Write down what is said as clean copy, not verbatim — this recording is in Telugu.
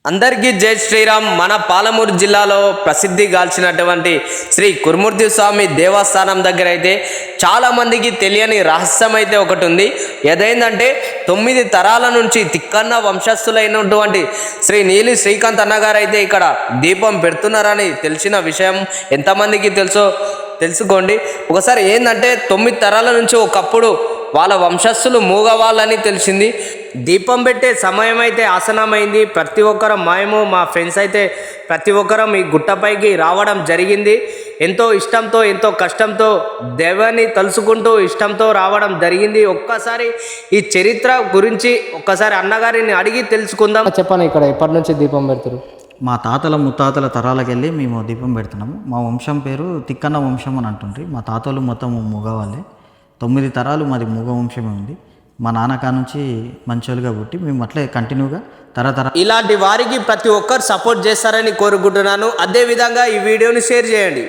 అందరికీ జై శ్రీరామ్. మన పాలమూరు జిల్లాలో ప్రసిద్ధి గాల్చినటువంటి శ్రీ కురుమూర్తి స్వామి దేవస్థానం దగ్గర అయితే చాలామందికి తెలియని రహస్యం అయితే ఒకటి ఉంది. ఏదైందంటే 9 తరాల నుంచి తిక్కన్న వంశస్థులైనటువంటి శ్రీ నీలి శ్రీకాంత్ అన్నగారు అయితే ఇక్కడ దీపం పెడుతున్నారని తెలిసిన విషయం ఎంతమందికి తెలుసో తెలుసుకోండి. ఒకసారి ఏంటంటే 9 తరాల నుంచి ఒకప్పుడు వాళ్ళ వంశస్థులు మూగవాళ్ళని తెలిసింది. దీపం పెట్టే సమయం అయితే ఆసనమైంది. ప్రతి ఒక్కరం మా ఫ్రెండ్స్ అయితే ప్రతి ఒక్కరం ఈ గుట్టపైకి రావడం జరిగింది. ఎంతో ఇష్టంతో ఎంతో కష్టంతో దేవుని తలుసుకుంటూ ఇష్టంతో రావడం జరిగింది. ఒక్కసారి ఈ చరిత్ర గురించి ఒక్కసారి అన్నగారిని అడిగి తెలుసుకుందాం. చెప్పండి, ఇక్కడ ఎప్పటి నుంచి దీపం పెడతారు? మా తాతల ముత్తాతల తరాలకు వెళ్ళి మేము దీపం పెడుతున్నాము. మా వంశం పేరు తిక్కన్న వంశం అని అంటుండ్రి. మా తాతలు మొత్తం మూగవాళ్ళే. 9 తరాలు మాది మూగ వంశమే ఉంది. మా నాన్నకా నుంచి మంచోలుగా పుట్టి మేము అట్లే కంటిన్యూగా ఇలాంటి వారికి ప్రతి ఒక్కరు సపోర్ట్ చేస్తారని కోరుకుంటున్నాను. అదేవిధంగా ఈ వీడియోని షేర్ చేయండి.